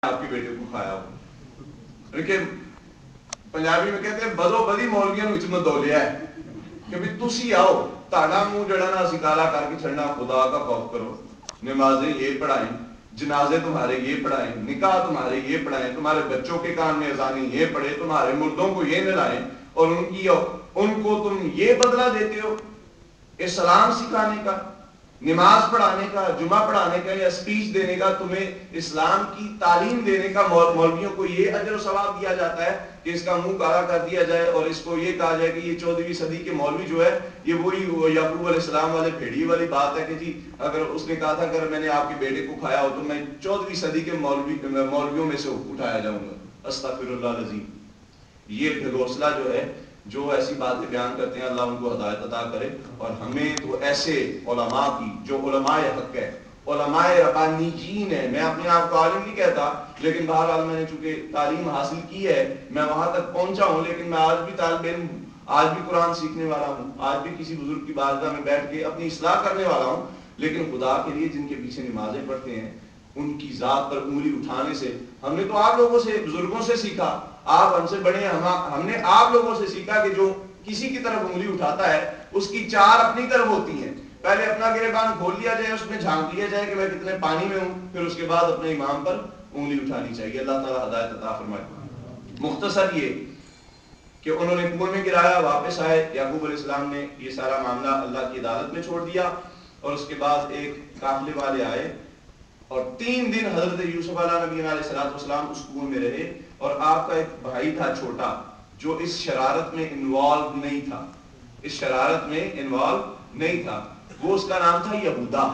آپ کے بیٹے کو کھایا ہو. لیکن پنجابی میں کہتے ہیں بدو بدی مولویاں وچ میں دو لیا ہے کہ بھی تسی آؤ تاڑا منہ جڑا نا اسی کالا کر کے چھڑنا, خدا کا خوف کرو, نمازیں یہ پڑھائیں, جنازے تمہارے یہ پڑھائیں, نکاح تمہارے یہ پڑھائیں, تمہارے بچوں کے کان میں اذانیں یہ پڑھے, تمہارے مردوں کو یہ نلائیں, اور ان کو تم یہ بدلہ دیتے ہو اسلام سکھانے کا, نماز پڑھانے کا, جمعہ پڑھانے کا یا اسپیچ دینے کا, تمہیں اسلام کی تعلیم دینے کا. مولویوں کو یہ اجر و ثواب دیا جاتا ہے کہ اس کا منہ کالا کر دیا جائے اور اس کو یہ کہا جائے کہ یہ 14ویں صدی کے مولوی جو ہے یہ وہی یعقوب علیہ السلام والے بھیڑی والی بات ہے کہ جی اگر اس نے کہا تھا اگر میں نے آپ کے بیٹے کو کھایا ہو تو میں 14ویں صدی کے مولویوں میں سے اٹھایا جاؤں گا. استغفر اللہ العظیم. یہ ڈھگوسلا جو ہے جو ایسی باتیں بیان کرتے ہیں, اللہ ان کو ہدایت عطا کرے. اور ہمیں تو ایسے علماء کی جو علماء حق ہے, علماء ربانیین ہے, میں اپنے آپ کو عالم نہیں کہتا لیکن بہرحال میں نے چونکہ تعلیم حاصل کی ہے میں وہاں تک پہنچا ہوں, لیکن میں آج بھی طالب علم ہوں, آج بھی قرآن سیکھنے والا ہوں, آج بھی کسی بزرگ کی بارگاہ میں بیٹھ کے اپنی اصلاح کرنے والا ہوں. لیکن خدا کے لیے جن کے پیچھے نمازیں پڑھتے ہیں ان کی ذات پر انگلی اٹھانے سے, ہم نے تو آپ لوگوں سے بزرگوں سے سیکھا, آپ ہم سے بڑے, ہم نے آپ لوگوں سے سیکھا کہ جو کسی کی طرف انگلی اٹھاتا ہے اس کی چار اپنی طرف ہوتی ہیں. پہلے اپنا گریبان کھول لیا جائے, اس میں جھانک لیا جائے کہ میں کتنے پانی میں ہوں, پھر اس کے بعد اپنے امام پر انگلی اٹھانی چاہیے. اللہ تعالیٰ ہدایت عطا فرمائے. مختصر یہ کہ انہوں نے کنویں میں گرایا, واپس آئے, یعقوب علیہ السلام نے یہ سارا معاملہ اللہ کی عدالت میں چھوڑ دیا, اور اس کے بعد ایک قافلے والے آئے اور 3 دن حضرت یوسف علیہ نبی علیہ السلام اس کنویں میں رہے. اور آپ کا ایک بھائی تھا چھوٹا جو اس شرارت میں انوالو نہیں تھا, اس شرارت میں انوالو نہیں تھا, وہ اس کا نام تھا یہودا.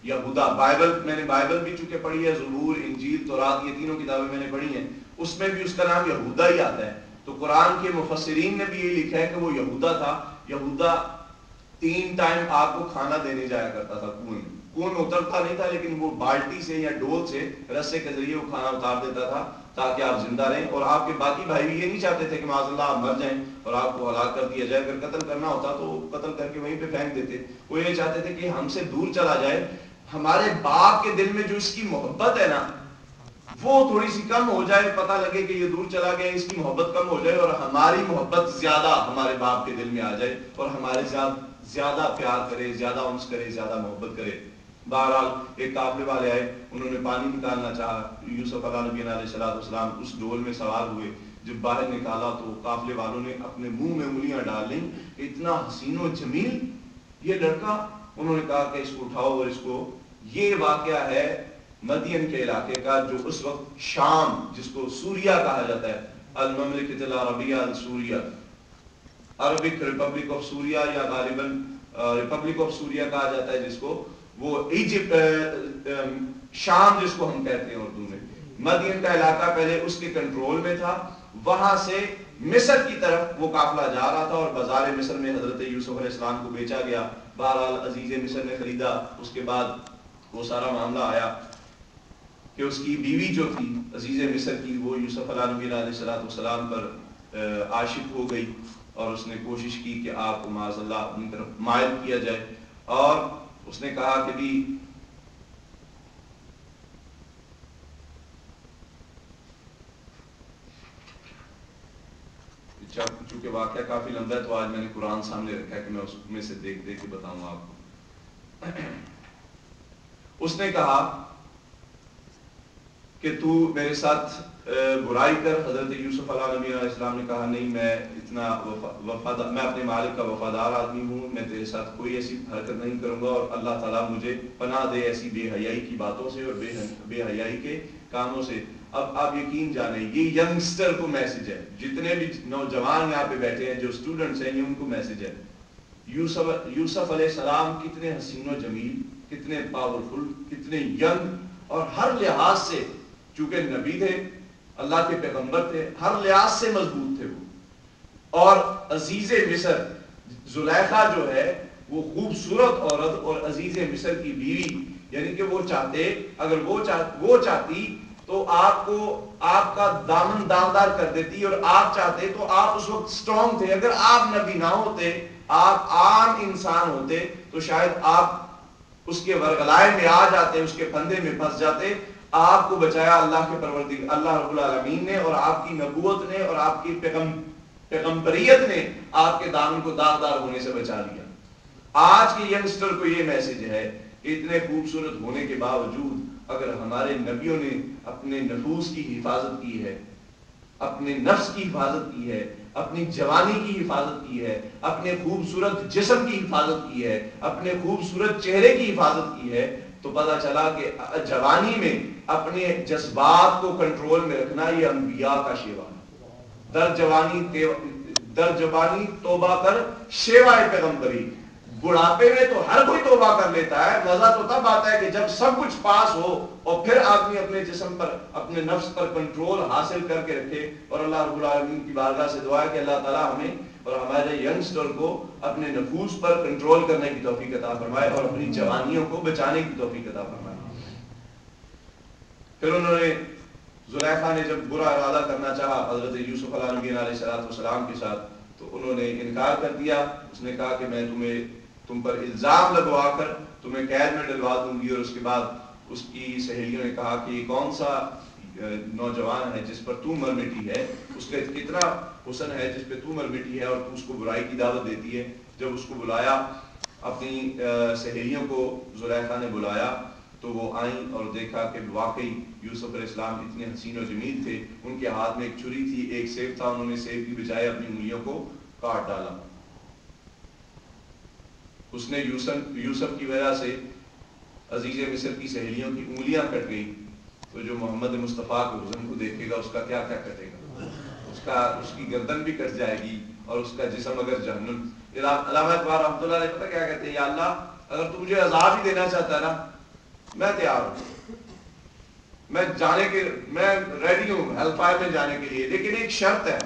یہودا بائبل, میں نے بائبل بھی چونکہ پڑھی ہے, زبور, انجیل, تورات, یہ تینوں کتابیں میں نے پڑھی ہیں, اس میں بھی اس کا نام یہودا ہی آتا ہے. تو قرآن کے مفسرین نے بھی یہ لکھا ہے کہ وہ یہودا تھا. یہودا 3 ٹائم آپ کو کھانا دینے جایا کرتا تھا کنویں میں اترتا نہیں تھا, لیکن وہ بالٹی سے یا ڈول سے رسے کے ذریعے وہ کھانا اتار دیتا تھا تاکہ آپ زندہ رہیں. اور آپ کے باقی بھائی بھی یہ نہیں چاہتے تھے کہ معاذ اللہ آپ مر جائیں اور آپ کو ہلاک کر دیا جائے. اگر قتل کرنا ہوتا تو قتل کر کے وہیں پہ پھینک دیتے. وہ یہ چاہتے تھے کہ ہم سے دور چلا جائے, ہمارے باپ کے دل میں جو اس کی محبت ہے نا وہ تھوڑی سی کم ہو جائے, پتہ لگے کہ یہ دور چلا گیا, اس کی محبت کم ہو جائے اور ہماری محبت زیادہ ہمارے باپ کے دل میں آ جائے اور ہمارے زیادہ پیار کرے, زیادہ انس کرے, زیادہ محبت کرے. بہرحال ایک قافلے والے آئے, انہوں نے پانی نکالنا چاہا, یوسف علیہ نبی علیہ السلام اس ڈول میں سوار ہوئے. جب باہر نکالا تو قافلے والوں نے اپنے منہ میں انگلیاں ڈال لیں, اتنا حسین و جمیل یہ لڑکا. انہوں نے کہا کہ اس کو اٹھاؤ اور اس کو. یہ واقعہ ہے مدین کے علاقے کا جو اس وقت شام, جس کو سوریا کہا جاتا ہے, المملکۃ العربیہ السوریہ, عربک ریپبلک آف سوریا یا غالباً ریپبلک آف سوریا کہا جاتا ہے, جس کو وہ ایجپٹ, شام جس کو ہم کہتے ہیں اردو میں. مدین کا علاقہ پہلے اس کے کنٹرول میں تھا, وہاں سے مصر کی طرف وہ قافلہ جا رہا تھا اور بازار مصر میں حضرت یوسف علیہ السلام کو بیچا گیا. بہرحال عزیز مصر نے خریدا. اس کے بعد وہ سارا معاملہ آیا کہ اس کی بیوی جو تھی عزیز مصر کی, وہ یوسف علیہ نبی علیہ السلام پر عاشق ہو گئی اور اس نے کوشش کی کہ آپ کو معاذ اللہ اپنی طرف مائل کیا جائے. اور اس نے کہا کہ بھی چونکہ واقعہ کافی لمبا ہے تو آج میں نے قرآن سامنے رکھا ہے کہ میں اس میں سے دیکھ کے بتاؤں آپ کو. اس نے کہا کہ تو میرے ساتھ برائی کر. حضرت یوسف علیہ نبی علیہ السلام نے کہا نہیں, میں اتنا وفادار, میں اپنے مالک کا وفادار آدمی ہوں, میں تیرے ساتھ کوئی ایسی حرکت نہیں کروں گا, اور اللہ تعالیٰ مجھے پناہ دے ایسی بے حیائی کی باتوں سے اور بے حیائی کے کاموں سے. اب آپ یقین جانیں یہ ینگسٹر کو میسج ہے, جتنے بھی نوجوان یہاں پہ بیٹھے ہیں جو اسٹوڈنٹس ہیں یہ ان کو میسج ہے. یوسف علیہ السلام کتنے حسین و جمیل, کتنے پاورفل, کتنے ینگ, اور ہر لحاظ سے چونکہ نبی تھے, اللہ کے پیغمبر تھے, ہر لحاظ سے مضبوط تھے وہ. اور عزیز مصر زلیخا جو ہے وہ خوبصورت عورت اور عزیز مصر کی بیوی, یعنی کہ وہ چاہتے, اگر وہ چاہتی تو آپ کو آپ کا دامن دامدار کر دیتی, اور آپ چاہتے تو آپ اس وقت سٹرونگ تھے. اگر آپ نبی نہ ہوتے, آپ عام انسان ہوتے تو شاید آپ اس کے ورغلائے میں آ جاتے, اس کے پھندے میں پھنس جاتے, آپ کو بچایا اللہ کے پروردگار اللہ رب العالمین نے، اور آپ کی نبوت نے اور آپ کی پیغمبریت نے آپ کے دامن کو داغدار ہونے سے بچا لیا۔ آج کے ینگسٹر کو یہ میسج ہے کہ اتنے خوبصورت ہونے کے باوجود اگر ہمارے نبیوں نے اپنے نفوس کی حفاظت کی ہے، اپنے نفس کی حفاظت کی ہے، اپنی جوانی کی حفاظت کی ہے، اپنے خوبصورت جسم کی حفاظت کی ہے، اپنے خوبصورت چہرے کی حفاظت کی ہے، تو پتہ چلا کہ جوانی میں اپنے جذبات کو کنٹرول میں رکھنا یہ انبیاء کا شیوا ہے۔ در جوانی توبہ کر شیوائے پیغمبری۔ بڑھاپے میں تو ہر کوئی توبہ کر لیتا ہے، مزہ تو تب آتا ہے کہ جب سب کچھ پاس ہو اور پھر آدمی اپنے جسم پر اپنے نفس پر کنٹرول حاصل کر کے رکھے۔ اور اللہ رب العالمین کی بارگاہ سے دعا ہے کہ اللہ تعالیٰ ہمیں اور ہمارے ینگسٹر کو اپنے نفوس پر کنٹرول کرنے کی توفیق عطا فرمائے اور اپنی جوانیوں کو بچانے کی توفیق عطا فرمائے۔ پھر انہوں نے زلیخا نے جب برا ارادہ کرنا چاہا حضرت یوسف علیہ نبی علیہ السلام کے ساتھ، تو انہوں نے انکار کر دیا۔ اس نے کہا کہ میں تم پر الزام لگوا کر تمہیں قید میں ڈلوا دوں گی۔ اور اس کے بعد اس کی سہیلیوں نے کہا کہ یہ کون سا نوجوان ہے جس پر تو مر مٹی ہے، اس کا کتنا حسن ہے جس پہ تو مر مٹی ہے اور تو اس کو برائی کی دعوت دیتی ہے۔ جب اس کو بلایا، اپنی سہیلیوں کو زلیخا نے بلایا، تو وہ آئیں اور دیکھا کہ واقعی یوسف علیہ السلام اتنے حسین و جمیل تھے۔ ان کے ہاتھ میں ایک چھری تھی، ایک سیب تھا، انہوں نے سیب کی بجائے اپنی انگلیوں کو کاٹ ڈالا۔ اس نے یوسف کی وجہ سے عزیز مصر کی سہیلیوں کی انگلیاں کٹ گئی، تو جو محمد مصطفیٰ کے حسن کو دیکھے گا اس کا کیا کیا کٹے گا، اس کی گردن بھی کٹ جائے گی اور اس کا جسم اگر جہنم۔ علامہ اقبال رحمۃ اللہ علیہ پتہ کیا کہتے ہیں، یا اللہ اگر تو مجھے عذاب ہی دینا چاہتا ہے نا، میں تیار ہوں، میں ریڈی ہوں ہیل فائر میں جانے کے لیے، لیکن ایک شرط ہے۔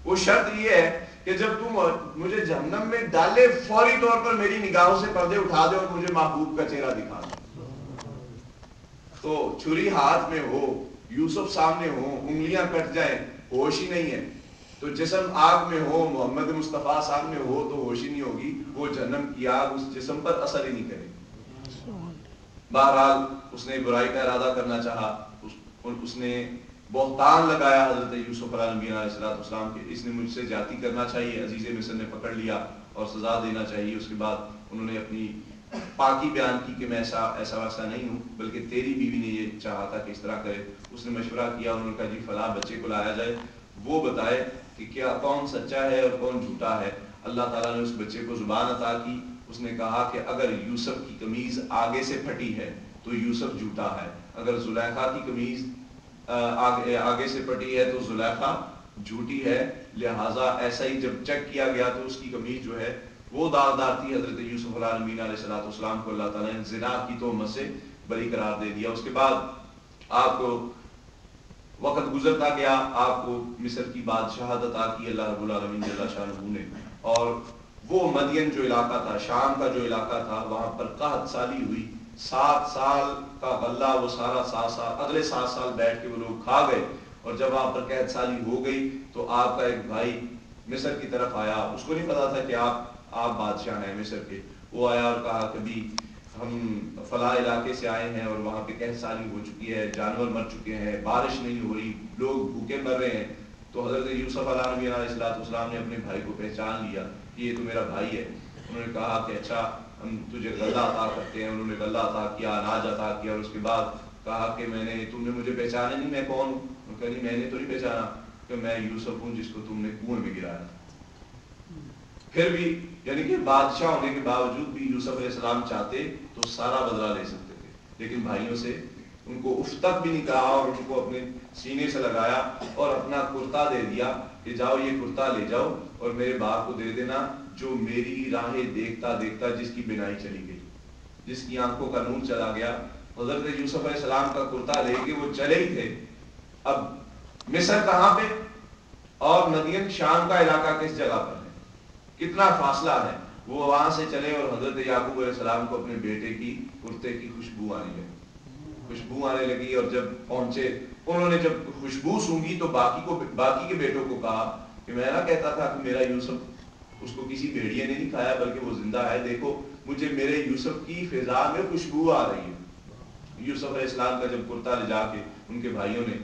وہ شرط یہ ہے کہ جب تم مجھے جہنم میں ڈالے فوری طور پر میری نگاہوں سے پردے اٹھا دے اور مجھے محبوب کا چہرہ دکھا دے۔ تو چھری ہاتھ میں ہو، یوسف سامنے ہو، انگلیاں کٹ جائیں، ہوش ہی نہیں ہے، تو جسم آگ میں ہو، محمد مصطفیٰ سامنے ہو تو ہوش ہی نہیں ہوگی، وہ جہنم کی آگ اس جسم پر اثر ہی نہیں کرے گی۔ بہرحال اس نے برائی کا ارادہ کرنا چاہا، اس نے بہتان لگایا حضرت یوسف علیہ نبی علیہ السلام کے، اس نے مجھ سے زیادتی کرنا چاہیے، عزیز مصر نے پکڑ لیا اور سزا دینا چاہیے۔ اس کے بعد انہوں نے اپنی پاکی بیان کی کہ میں ایسا ویسا نہیں ہوں، بلکہ تیری بیوی نے یہ چاہا تھا کہ اس طرح کرے۔ اس نے مشورہ کیا، انہوں نے کہا جی فلاں بچے کو لایا جائے، وہ بتائے کہ کیا کون سچا ہے اور کون جھوٹا ہے۔ اللہ تعالیٰ نے اس بچے کو زبان عطا کی۔ اس نے کہا کہ اگر یوسف کی قمیض آگے سے پھٹی ہے تو یوسف جھوٹا ہے، اگر زلیخا کی قمیض آگے سے پھٹی ہے تو زلیخا جھوٹی ہے، لہٰذا ایسا ہی جب چیک کیا گیا تو اس کی قمیض جو ہے وہ داغدار تھی۔ حضرت یوسف علیہ نبی علیہ السلام کو اللہ تعالیٰ نے زنا کی تہمت سے بری قرار دے دیا۔ اس کے بعد آپ کو وقت گزرتا گیا، آپ کو مصر کی بادشاہت عطا کی اللہ رب العالمین جل شانہ نے، اور وہ مدین جو علاقہ تھا، شام کا جو علاقہ تھا، وہاں پر قحط سالی ہوئی۔ 7 سال کا غلہ وہ سارا 7 سال اگلے 7 سال بیٹھ کے وہ لوگ کھا گئے، اور جب وہاں پر قحط سالی ہو گئی تو آپ کا ایک بھائی مصر کی طرف آیا، اس کو نہیں پتا تھا کہ آپ بادشاہ ہیں مصر کے۔ وہ آیا اور کہا کہ بھی ہم فلاں علاقے سے آئے ہیں اور وہاں پہ قحط سالی ہو چکی ہے، جانور مر چکے ہیں، بارش نہیں ہو رہی، لوگ بھوکے مر رہے ہیں۔ تو حضرت یوسف علیہ نبی علیہ السلام نے اپنے بھائی کو پہچان لیا کہ یہ تو میرا بھائی ہے۔ انہوں نے کہا کہ اچھا ہم تجھے غلہ عطا کرتے ہیں۔ انہوں نے غلہ عطا کیا، اناج عطا کیا، اور اس کے بعد کہا کہ تم نے مجھے پہچانا نہیں، میں کون ہوں؟ انہوں نے کہا نہیں میں نے تو نہیں پہچانا کہ میں یوسف ہوں جس کو تم نے کنویں میں گرایا۔ پھر بھی یعنی کہ بادشاہ ہونے کے باوجود بھی یوسف علیہ السلام چاہتے تو سارا بدلہ لے سکتے تھے، لیکن بھائیوں سے ان کو اف تک بھی نہیں کہا، اور ان کو اپنے سینے سے لگایا اور اپنا کرتا دے دیا کہ جاؤ یہ کرتا لے جاؤ اور میرے باپ کو دے دینا جو میری راہیں دیکھتا دیکھتا جس کی بینائی چلی گئی، جس کی آنکھوں کا نور چلا گیا۔ حضرت یوسف علیہ السلام کا کرتا لے کے وہ چلے ہی تھے۔ اب مصر کہاں پہ اور مدین شام کا علاقہ کس جگہ پر ہے، کتنا فاصلہ ہے؟ وہ وہاں سے چلے اور حضرت یعقوب علیہ السلام کو اپنے بیٹے کی کرتے کی خوشبو آنے لگی، اور جب پہنچے انہوں نے جب خوشبو سونگھی تو باقی کے بیٹوں کو کہا کہ میں نہ کہتا تھا کہ میرا یوسف اس کو کسی بھیڑیے نے نہیں کھایا بلکہ وہ زندہ ہے، دیکھو مجھے میرے یوسف کی فضا میں خوشبو آ رہی ہے۔ یوسف علیہ السلام کا جب کرتا لے جا کے ان کے بھائیوں نے